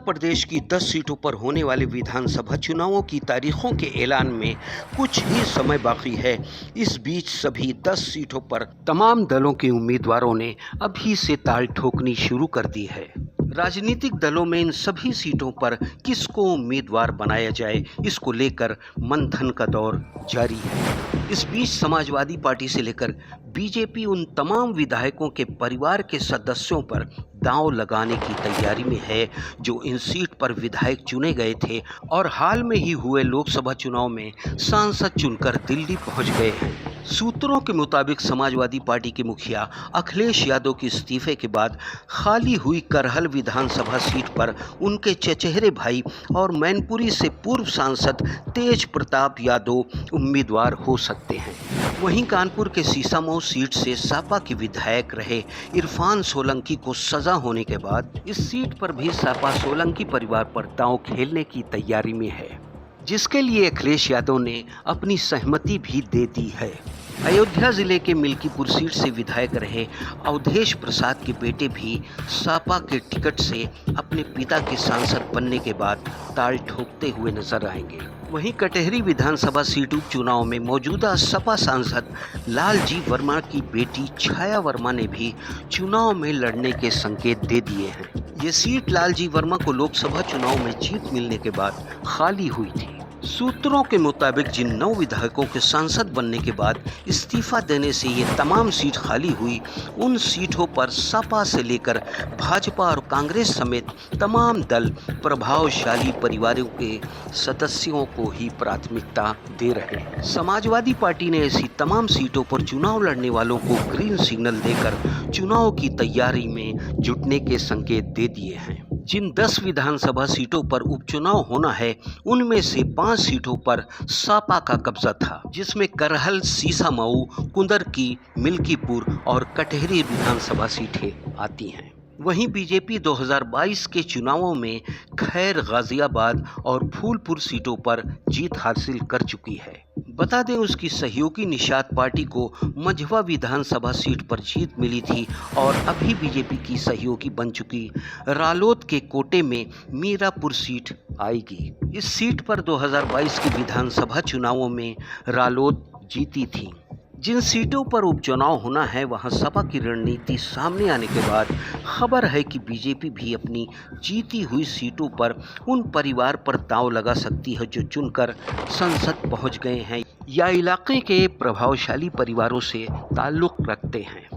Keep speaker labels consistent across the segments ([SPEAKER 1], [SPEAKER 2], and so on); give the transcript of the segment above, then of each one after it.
[SPEAKER 1] प्रदेश की 10 सीटों पर होने वाले विधानसभा चुनावों की तारीखों के ऐलान में कुछ ही समय बाकी है। इस बीच सभी 10 सीटों पर तमाम दलों के उम्मीदवारों ने अभी से ताल ठोकनी शुरू कर दी है। राजनीतिक दलों में इन सभी सीटों पर किसको उम्मीदवार बनाया जाए, इसको लेकर मंथन का दौर जारी है। इस बीच समाजवादी पार्टी से लेकर बीजेपी उन तमाम विधायकों के परिवार के सदस्यों पर दांव लगाने की तैयारी में है जो इन सीट पर विधायक चुने गए थे और हाल में ही हुए लोकसभा चुनाव में सांसद चुनकर दिल्ली पहुंच गए हैं। सूत्रों के मुताबिक समाजवादी पार्टी के मुखिया अखिलेश यादव के इस्तीफे के बाद खाली हुई करहल विधानसभा सीट पर उनके चचेरे भाई और मैनपुरी से पूर्व सांसद तेज प्रताप यादव उम्मीदवार हो सकते हैं। वहीं कानपुर के सीसामऊ सीट से सपा के विधायक रहे इरफान सोलंकी को सजा होने के बाद इस सीट पर भी सपा सोलंकी परिवार पर दांव खेलने की तैयारी में है, जिसके लिए अखिलेश यादव ने अपनी सहमति भी दे दी है। अयोध्या जिले के मिल्कीपुर सीट से विधायक रहे अवधेश प्रसाद के बेटे भी सपा के टिकट से अपने पिता के सांसद बनने के बाद ताल ठोकते हुए नजर आएंगे। वहीं कटहरी विधानसभा सीट उपचुनाव में मौजूदा सपा सांसद लालजी वर्मा की बेटी छाया वर्मा ने भी चुनाव में लड़ने के संकेत दे दिए हैं। ये सीट लालजी वर्मा को लोकसभा चुनाव में जीत मिलने के बाद खाली हुई थी। सूत्रों के मुताबिक जिन 9 विधायकों के सांसद बनने के बाद इस्तीफा देने से ये तमाम सीट खाली हुई, उन सीटों पर सपा से लेकर भाजपा और कांग्रेस समेत तमाम दल प्रभावशाली परिवारों के सदस्यों को ही प्राथमिकता दे रहे हैं। समाजवादी पार्टी ने ऐसी तमाम सीटों पर चुनाव लड़ने वालों को ग्रीन सिग्नल देकर चुनाव की तैयारी में जुटने के संकेत दे दिए हैं। जिन 10 विधानसभा सीटों पर उपचुनाव होना है, उनमें से 5 सीटों पर सपा का कब्जा था, जिसमें करहल, सीसामऊ, कुंदरकी, मिल्कीपुर और कटहरी विधानसभा सीटें आती हैं। वहीं बीजेपी 2022 के चुनावों में खैर, गाजियाबाद और फूलपुर सीटों पर जीत हासिल कर चुकी है। बता दें, उसकी सहयोगी निषाद पार्टी को मझवा विधानसभा सीट पर जीत मिली थी और अभी बीजेपी की सहयोगी बन चुकी रालोद के कोटे में मीरापुर सीट आएगी। इस सीट पर 2022 के विधानसभा चुनावों में रालोद जीती थी। जिन सीटों पर उपचुनाव होना है, वहां सपा की रणनीति सामने आने के बाद खबर है कि बीजेपी भी अपनी जीती हुई सीटों पर उन परिवार पर दांव लगा सकती है जो चुनकर संसद पहुंच गए हैं या इलाके के प्रभावशाली परिवारों से ताल्लुक रखते हैं।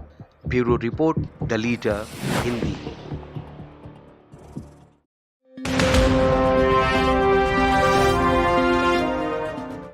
[SPEAKER 1] Bureau report, the leader Hindi.